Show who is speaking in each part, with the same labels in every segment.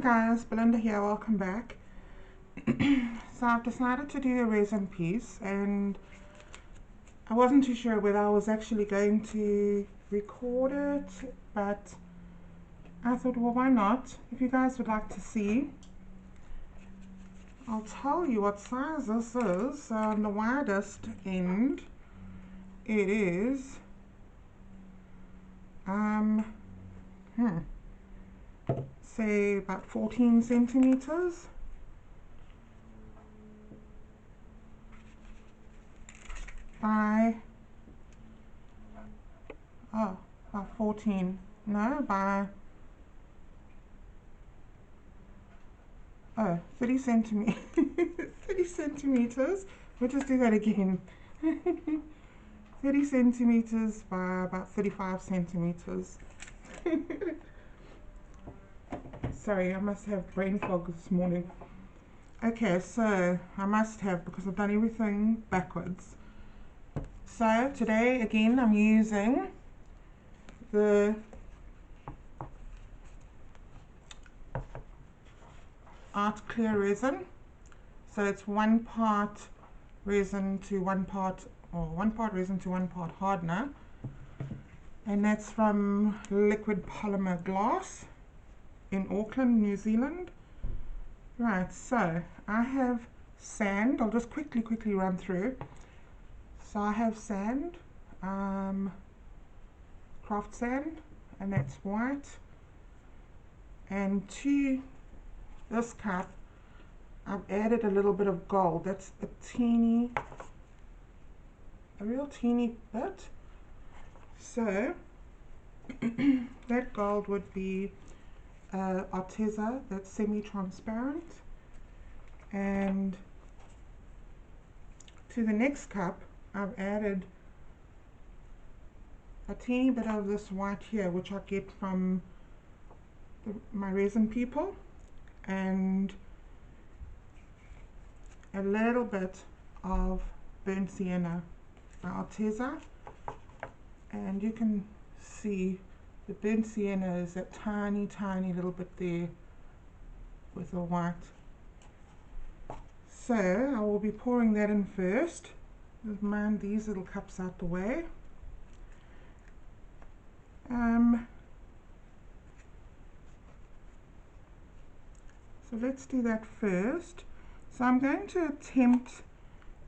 Speaker 1: guys, Belinda here, welcome back. So I've decided to do a resin piece and I wasn't too sure whether I was actually going to record it, but I thought, well, why not? If you guys would like to see, I'll tell you what size this is. On the widest end it is say about 14 centimeters by by 14, no, by 30 centimeters 30 centimeters. We'll just do that again. 30 centimeters by about 35 centimeters. Sorry, I must have brain fog this morning. Okay, so I must have, because I've done everything backwards. So today again I'm using the Art Clear resin. So it's 1 part resin to 1 part, or 1 part resin to 1 part hardener, and that's from Liquid Polymer Glass in Auckland, New Zealand. Right, so I have sand. I'll just quickly run through. So I have sand, craft sand, and that's white, and to this cup I've added a little bit of gold. That's a real teeny bit. So that gold would be Arteza, that's semi-transparent. And to the next cup I've added a teeny bit of this white here, which I get from my resin people, and a little bit of burnt sienna by Arteza, and you can see the burnt sienna is that tiny little bit there with the white. So I will be pouring that in first. Just mind these little cups out the way. So let's do that first. So I'm going to attempt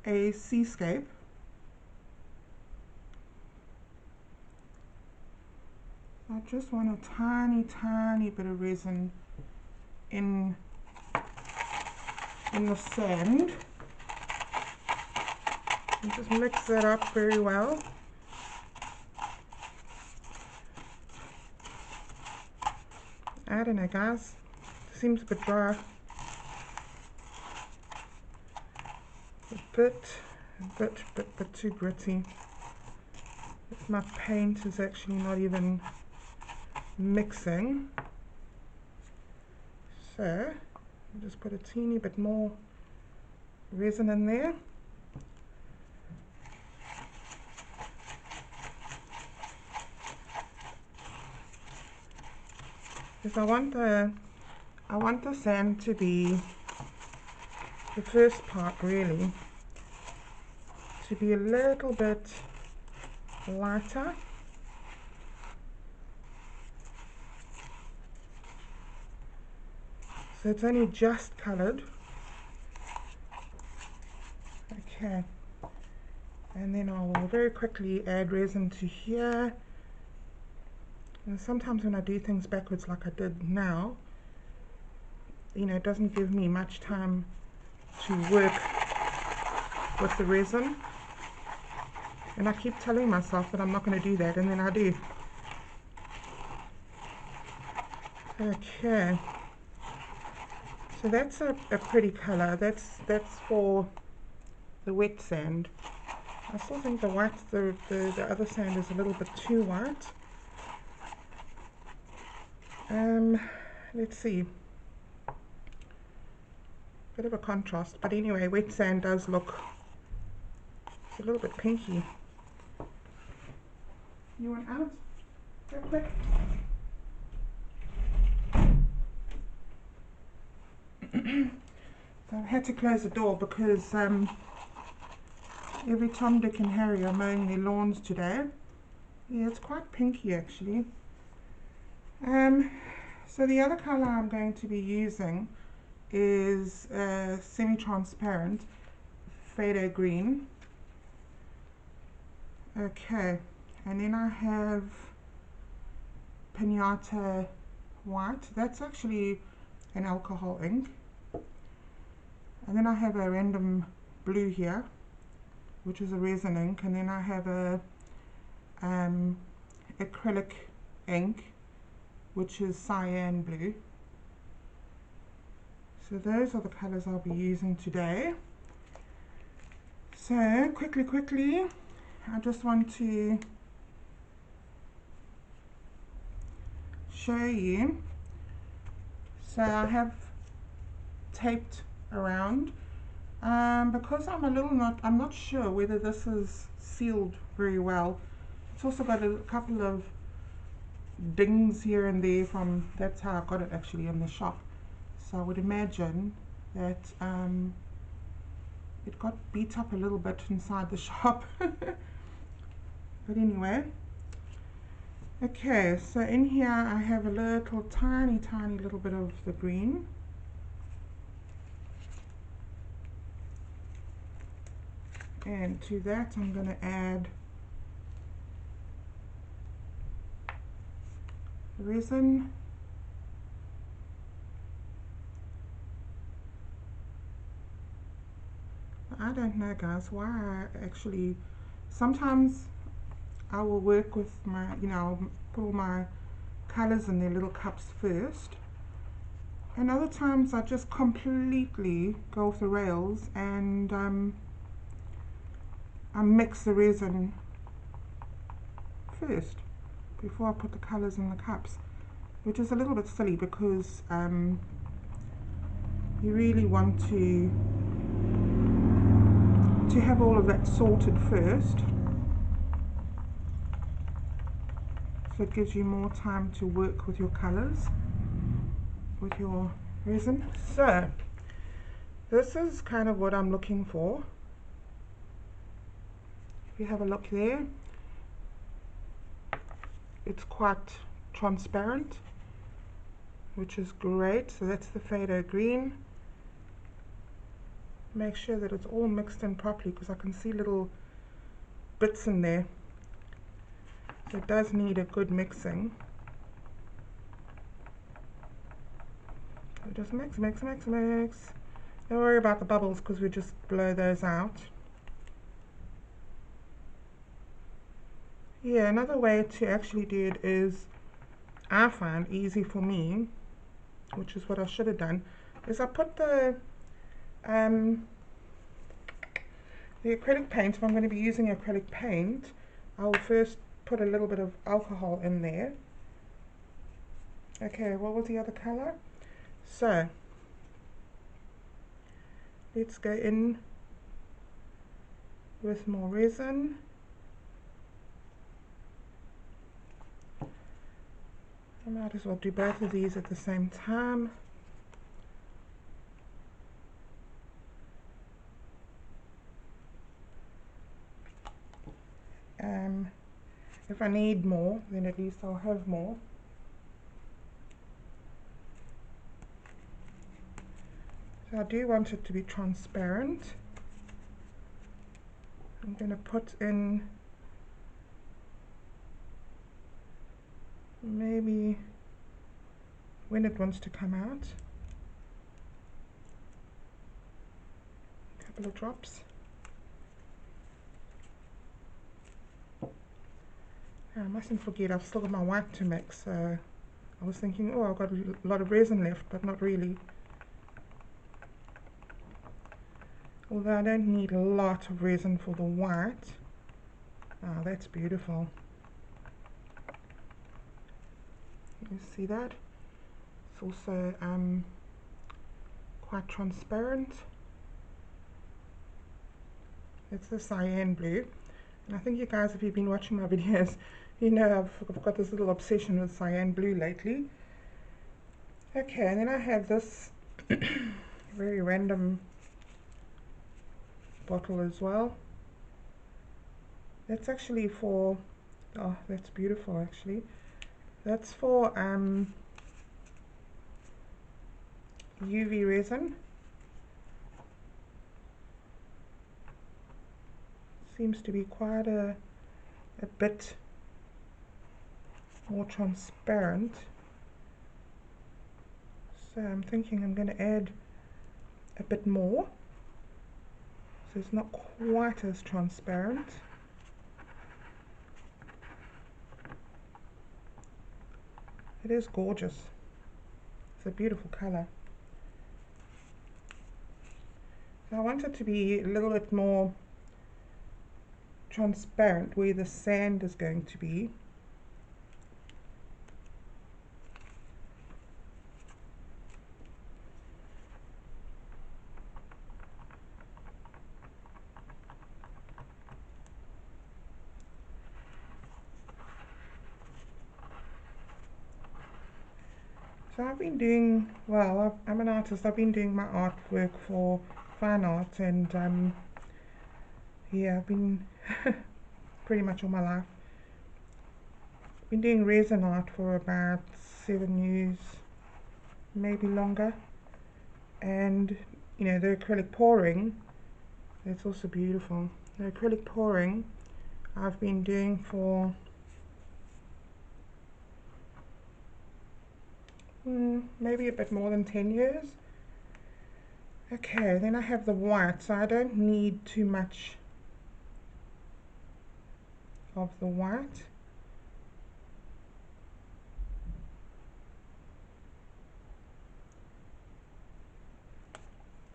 Speaker 1: a Seascape. I just want a tiny bit of resin in the sand. And just mix that up very well. I don't know, guys. Seems a bit dry. A bit too gritty. My paint is actually not even mixing. So I'll just put a teeny bit more resin in there. Because I want the sand to be, the first part really, to be a little bit lighter. So it's only just coloured. Okay. And then I will very quickly add resin to here. And sometimes when I do things backwards like I did now, you know, it doesn't give me much time to work with the resin. And I keep telling myself that I'm not going to do that, and then I do. Okay. So that's a pretty colour. That's for the wet sand. I still think the white, the other sand is a little bit too white. Let's see. Bit of a contrast, but anyway, wet sand does look, it's a little bit pinky. You want out? Real quick. So I've had to close the door because every Tom, Dick and Harry are mowing their lawns today. Yeah, it's quite pinky actually. So the other colour I'm going to be using is semi-transparent fado green. Okay, and then I have Pinata white. That's actually an alcohol ink. And then I have a random blue here, which is a resin ink. And then I have a acrylic ink, which is cyan blue. So those are the colors I'll be using today. So quickly, I just want to show you. So I have taped around because I'm not sure whether this is sealed very well. It's also got a couple of dings here and there from, that's how I got it actually in the shop. So I would imagine that it got beat up a little bit inside the shop. But anyway, okay, so in here I have a little tiny little bit of the green. And to that I'm going to add resin. I don't know guys why I actually, sometimes I will work with my, I'll put all my colors in their little cups first, and other times I just completely go off the rails and I mix the resin first before I put the colors in the cups, which is a little bit silly because you really want to have all of that sorted first, so it gives you more time to work with your colors, with your resin. So this is kind of what I'm looking for. If you have a look there, it's quite transparent, which is great. So that's the fado green. Make sure that it's all mixed in properly because I can see little bits in there. So it does need a good mixing. So just mix. Don't worry about the bubbles because we just blow those out. Yeah, another way to actually do it is, I find easy for me, which is what I should have done, is I put the acrylic paint. If I'm going to be using acrylic paint, I will first put a little bit of alcohol in there. Okay, what was the other color? So let's go in with more resin. I might as well do both of these at the same time. If I need more, then at least I'll have more. So I do want it to be transparent. I'm going to put in maybe when it wants to come out, a couple of drops. I mustn't forget I've still got my white to mix, so I was thinking, oh, I've got a lot of resin left, but not really. Although I don't need a lot of resin for the white. Oh, that's beautiful. You see that? It's also quite transparent. It's the cyan blue. And I think you guys, if you've been watching my videos, you know I've got this little obsession with cyan blue lately. Okay, and then I have this very random bottle as well. That's actually for, oh, that's beautiful actually. That's for UV resin. Seems to be quite a bit more transparent. So I'm thinking I'm going to add a bit more, so it's not quite as transparent. It is gorgeous. It's a beautiful color. So I want it to be a little bit more transparent where the sand is going to be. So I've been doing, well, I'm an artist. I've been doing my artwork for fine art, and yeah, I've been pretty much all my life. I've been doing resin art for about 7 years, maybe longer. And you know, the acrylic pouring, it's also beautiful. The acrylic pouring I've been doing for maybe a bit more than 10 years. Okay, then I have the white, so I don't need too much of the white.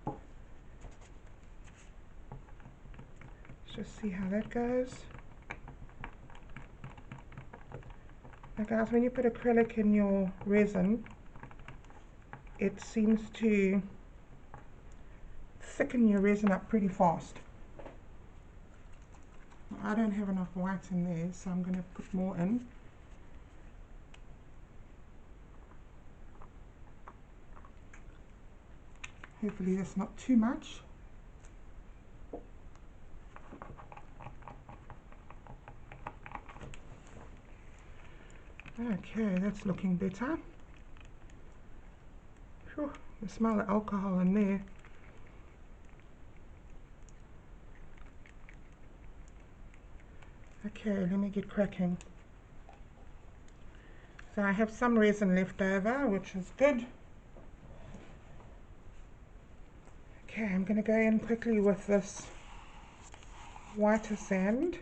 Speaker 1: Let's just see how that goes. Now guys, when you put acrylic in your resin, it seems to thicken your resin up pretty fast. I don't have enough white in there, so I'm going to put more in. Hopefully that's not too much. Okay, that's looking better. Whew, I smell the alcohol in there. Okay, let me get cracking. So I have some resin left over, which is good. Okay, I'm going to go in quickly with this whiter sand,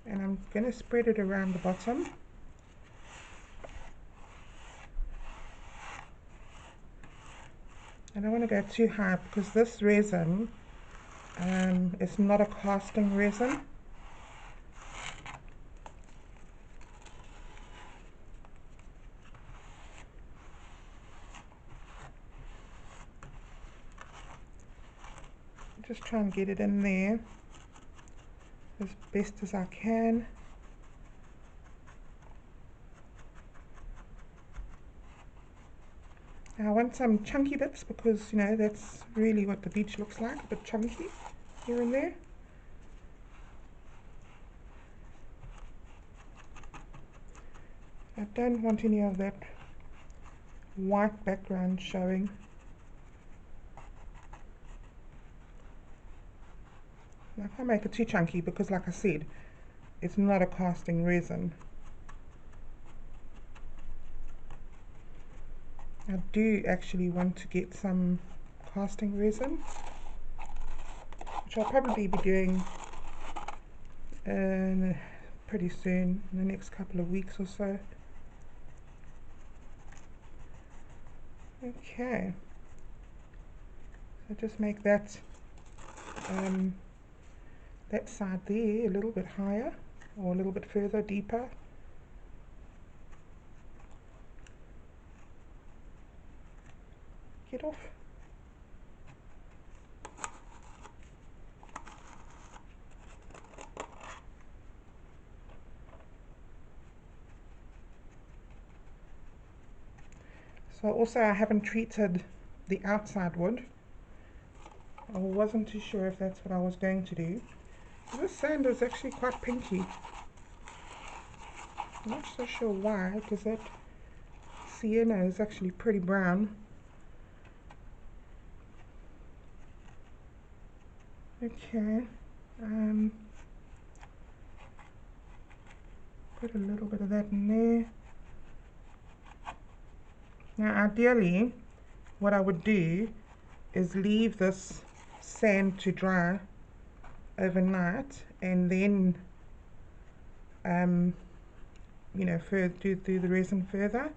Speaker 1: and I'm going to spread it around the bottom. I don't want to go too high because this resin is not a casting resin. Just try and get it in there as best as I can. Now I want some chunky bits because, you know, that's really what the beach looks like, a bit chunky here and there. I don't want any of that white background showing. I can't make it too chunky because, like I said, it's not a casting resin. I do actually want to get some casting resin, which I'll probably be doing pretty soon, in the next couple of weeks or so. Okay, so just make that that side there a little bit higher, or a little bit further, deeper. Get off. So also I haven't treated the outside wood. I wasn't too sure if that's what I was going to do. This sand is actually quite pinky. I'm not so sure why, because that sienna is actually pretty brown. Okay, put a little bit of that in there. Now ideally, what I would do is leave this sand to dry overnight and then you know, do the resin further,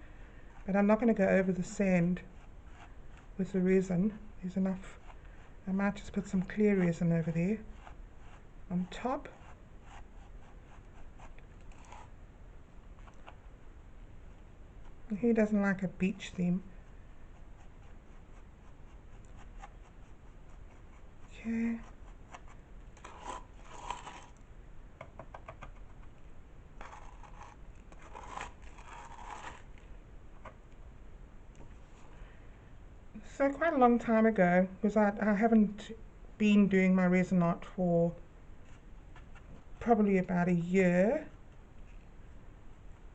Speaker 1: but I'm not going to go over the sand with the resin. There's enough. I might just put some clear resin over there on top. Who doesn't like a beach theme? Okay. So quite a long time ago, because I haven't been doing my resin art for probably about a year,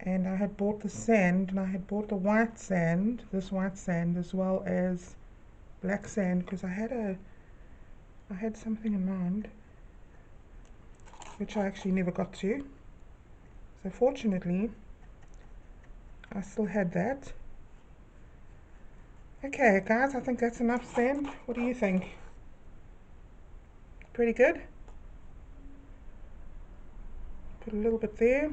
Speaker 1: and I had bought the sand, and I had bought the white sand, this white sand, as well as black sand, because I had something in mind, which I actually never got to. So fortunately, I still had that. Okay guys, I think that's enough sand. What do you think? Pretty good? Put a little bit there,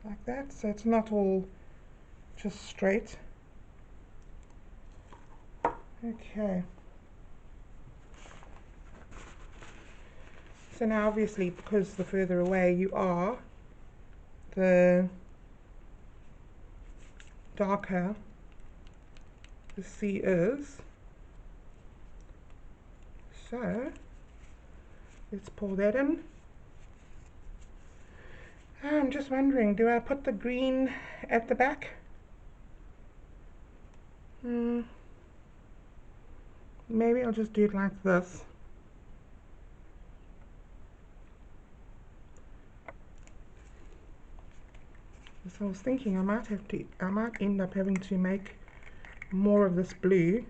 Speaker 1: like that, so it's not all just straight. Okay. So now obviously, because the further away you are, the darker the sea is. So let's pour that in. I'm just wondering, do I put the green at the back? Maybe I'll just do it like this. So I was thinking I might end up having to make more of this blue.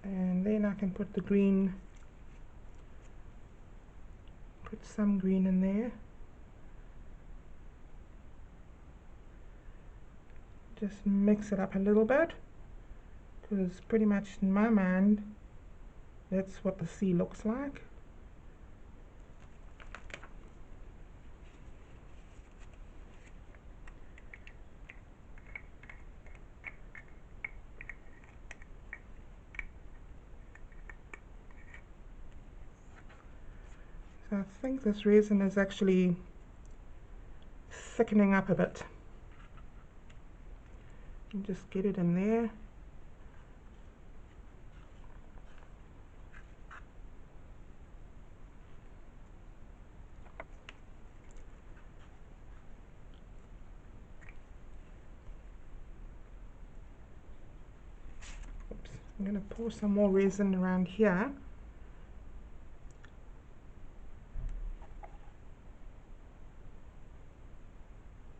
Speaker 1: And then I can put the green, put some green in there. Just mix it up a little bit, because pretty much in my mind that's what the sea looks like. So I think this resin is actually thickening up a bit. And just get it in there. Oops. I'm going to pour some more resin around here.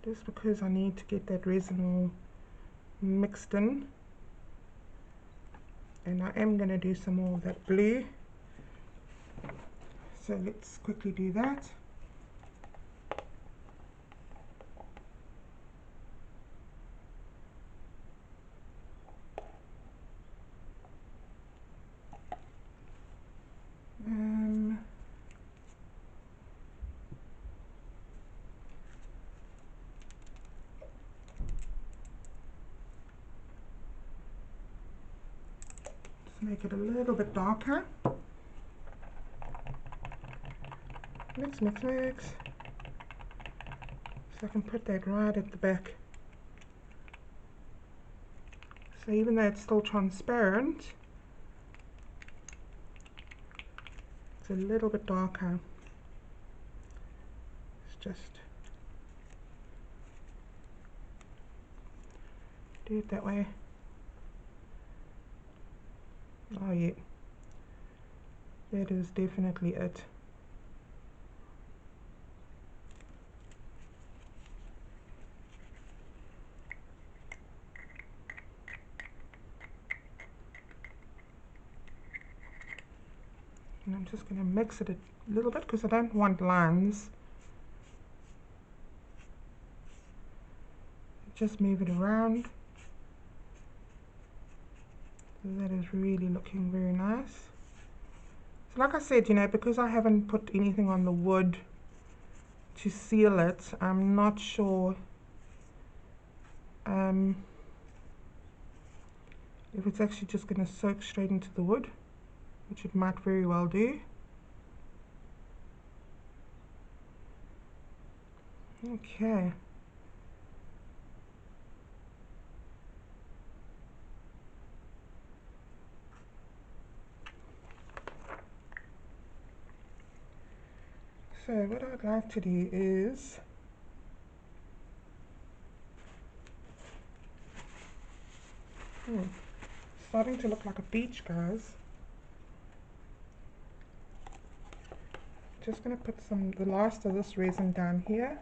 Speaker 1: Just because I need to get that resin all mixed in. And I am going to do some more of that blue. So let's quickly do that. Make it a little bit darker. Mix, mix, mix. So I can put that right at the back. So even though it's still transparent, it's a little bit darker. just do it that way. Oh yeah, that is definitely it. And I'm just going to mix it a little bit because I don't want lines. Just move it around. So that is really looking very nice. So like I said, you know, because I haven't put anything on the wood to seal it, I'm not sure if it's actually just going to soak straight into the wood, which it might very well do. Okay. So what I'd like to do is starting to look like a beach, guys. Just going to put the last of this resin down here.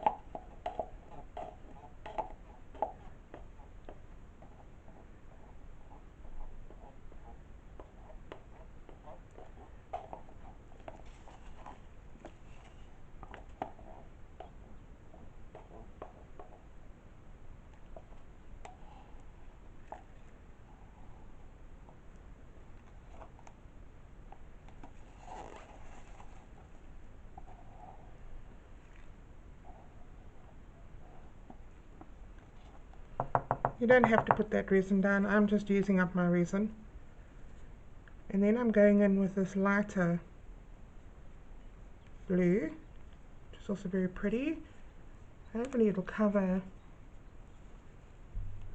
Speaker 1: You don't have to put that resin down, I'm just using up my resin. And then I'm going in with this lighter blue, which is also very pretty. Hopefully it'll cover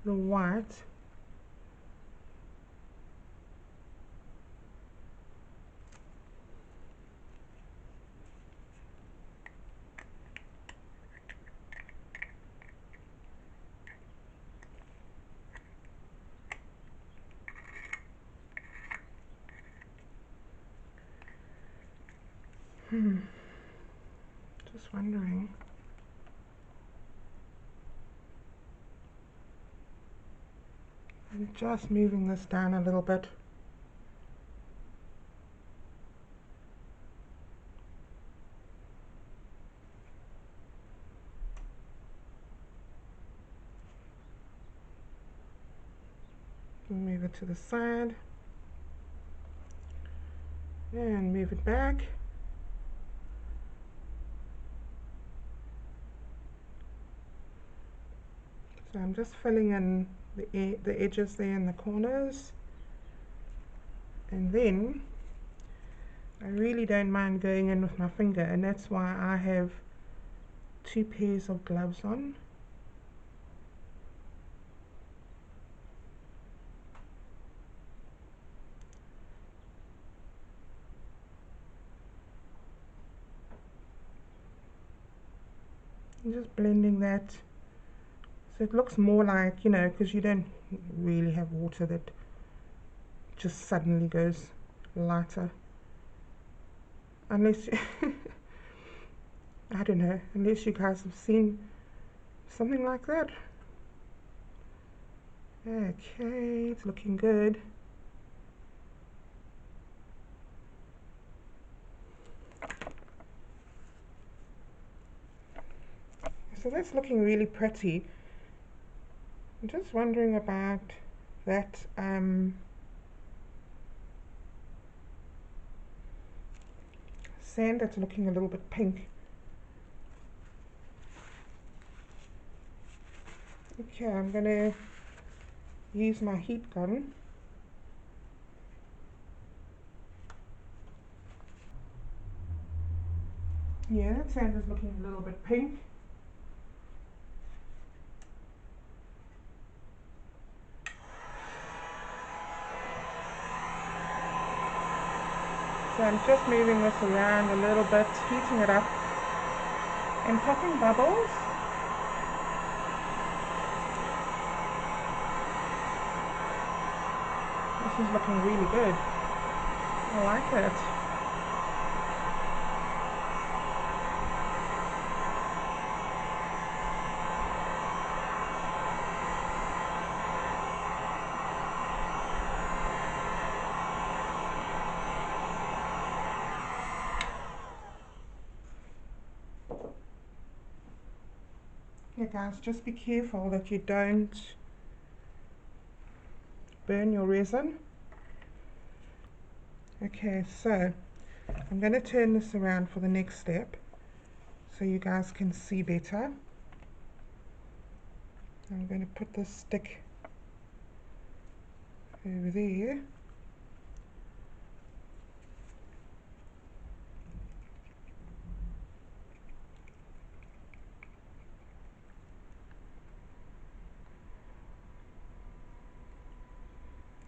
Speaker 1: the white. Just wondering. I'm just moving this down a little bit. Move it to the side. And move it back. So I'm just filling in the edges there in the corners. And then I really don't mind going in with my finger, and that's why I have 2 pairs of gloves on. I'm just blending that so it looks more like, you know, because you don't really have water that just suddenly goes lighter. Unless, I don't know, unless you guys have seen something like that. Okay, it's looking good. So that's looking really pretty. I'm just wondering about that sand that's looking a little bit pink. Okay, I'm going to use my heat gun. Yeah, that sand is looking a little bit pink. So I'm just moving this around a little bit, heating it up. and popping bubbles. This is looking really good. I like it. Yeah guys, just be careful that you don't burn your resin. Okay, so I'm going to turn this around for the next step so you guys can see better. I'm going to put this stick over there.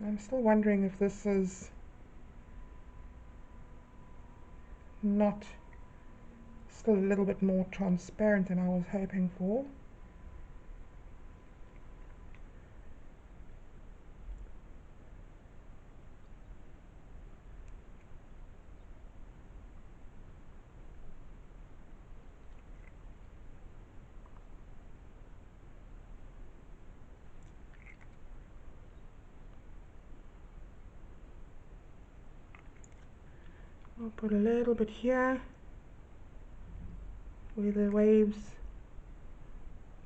Speaker 1: I'm still wondering if this is not still a little bit more transparent than I was hoping for. I'll put a little bit here where the waves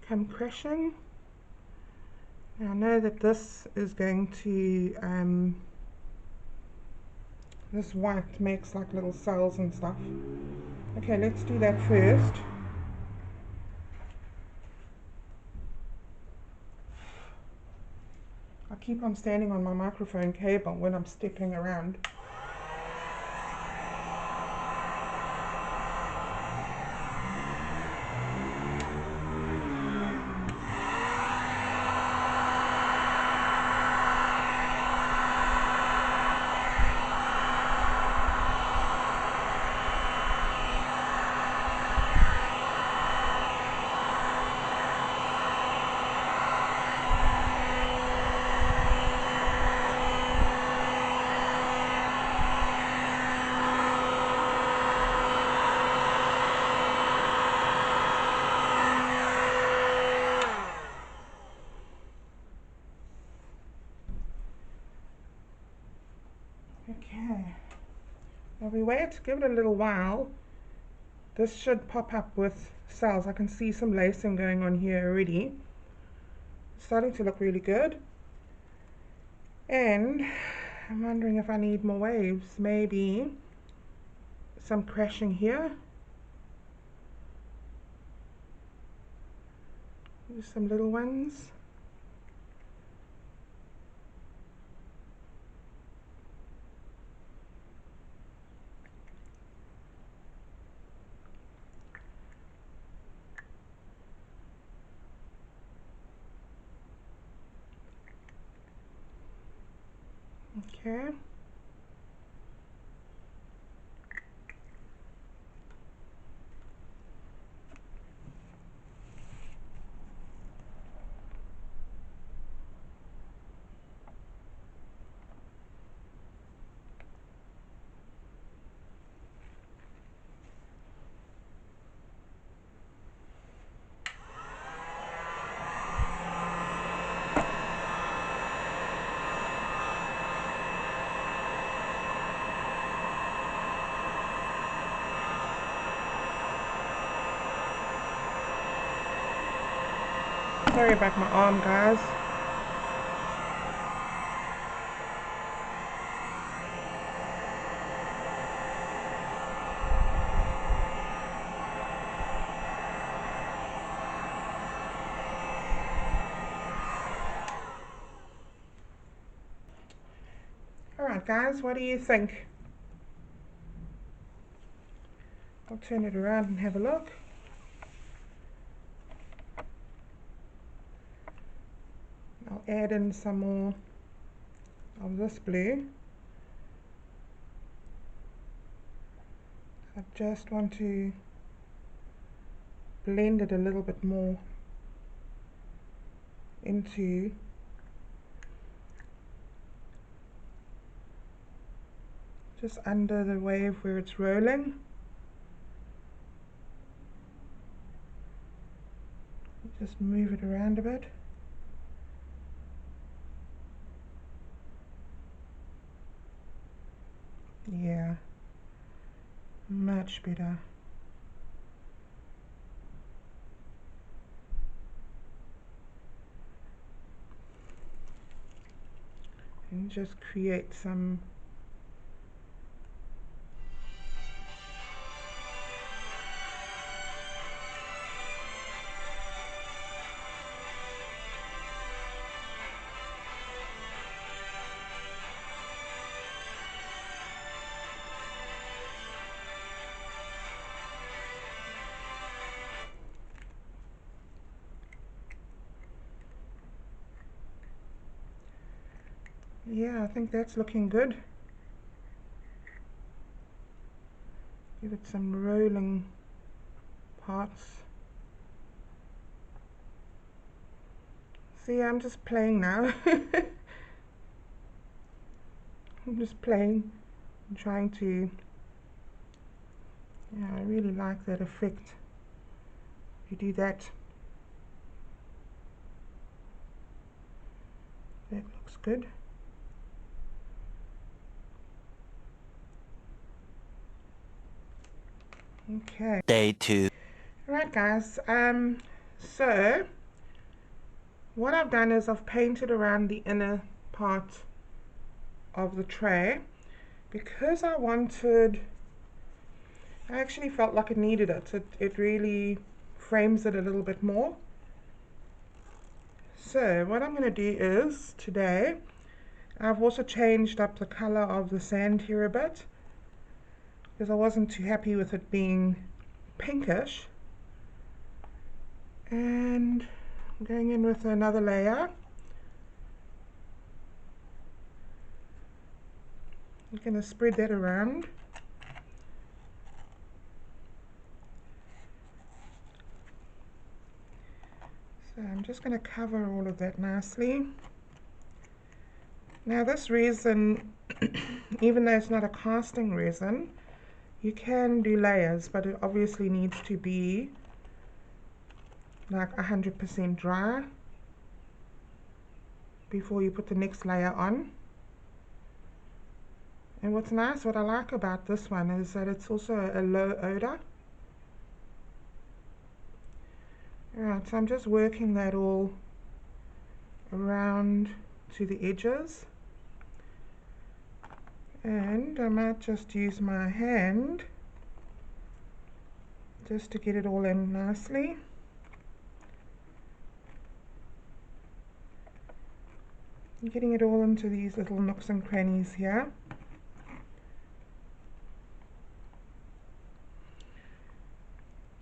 Speaker 1: come crashing. Now I know that this is going to, this white makes like little cells and stuff. Okay, let's do that first. I keep on standing on my microphone cable when I'm stepping around. Okay, now we wait, give it a little while. This should pop up with cells. I can see some lacing going on here already. It's starting to look really good. And I'm wondering if I need more waves. Maybe some crashing here. Just some little ones. Okay. Sorry about my arm, guys. Alright guys, what do you think? I'll turn it around and have a look. I'll add in some more of this blue. I just want to blend it a little bit more into just under the wave where it's rolling. Just move it around a bit. Yeah, much better. And just create some yeah, I think that's looking good. Give it some rolling parts. See, I'm just playing now. I'm just playing and trying to, yeah, I really like that effect. You do that. That looks good. Okay.
Speaker 2: Day 2.
Speaker 1: Alright guys, so what I've done is I've painted around the inner part of the tray because I actually felt like it needed it. It really frames it a little bit more. So what I'm going to do is today I've also changed up the color of the sand here a bit because I wasn't too happy with it being pinkish. And I'm going in with another layer. I'm going to spread that around. So I'm just going to cover all of that nicely. Now this resin, even though it's not a casting resin, you can do layers, but it obviously needs to be like 100% dry before you put the next layer on. And what's nice, what I like about this one is that it's also a low odor. Alright, so I'm just working that all around to the edges. And I might just use my hand just to get it all in nicely. I'm getting it all into these little nooks and crannies here.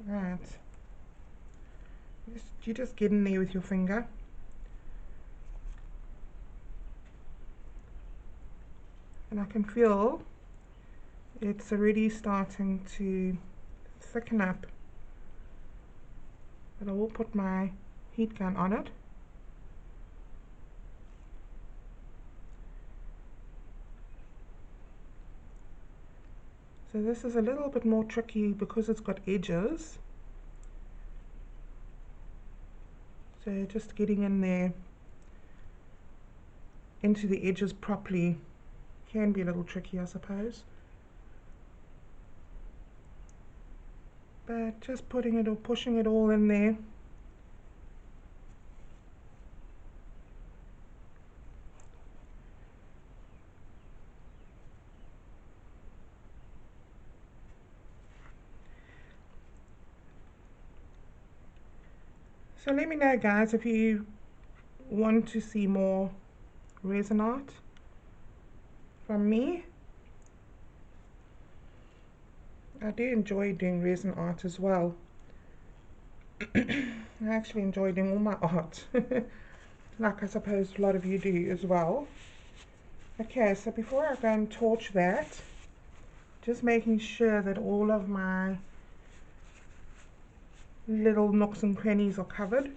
Speaker 1: Right. You just get in there with your finger. And I can feel it's already starting to thicken up. But I will put my heat gun on it. So this is a little bit more tricky because it's got edges. So just getting in there into the edges properly can be a little tricky, I suppose. But just putting it or pushing it all in there. So let me know guys if you want to see more resin art from me. I do enjoy doing resin art as well. I actually enjoy doing all my art. Like I suppose a lot of you do as well. Okay, so before I go and torch that, just making sure that all of my little nooks and crannies are covered.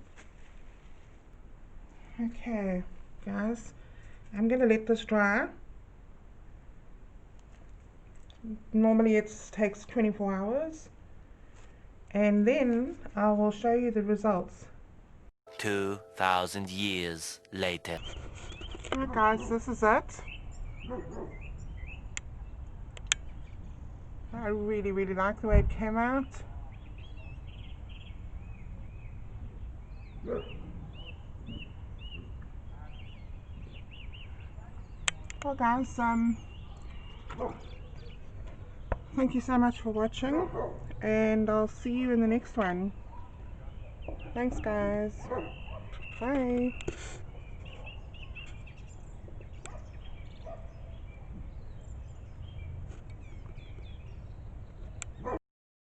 Speaker 1: Okay guys, I'm gonna let this dry. Normally it takes 24 hours, and then I will show you the results.
Speaker 2: 2,000 years later.
Speaker 1: Alright guys, this is it. I really like the way it came out. Well guys, thank you so much for watching, and I'll see you in the next one. Thanks guys. Bye.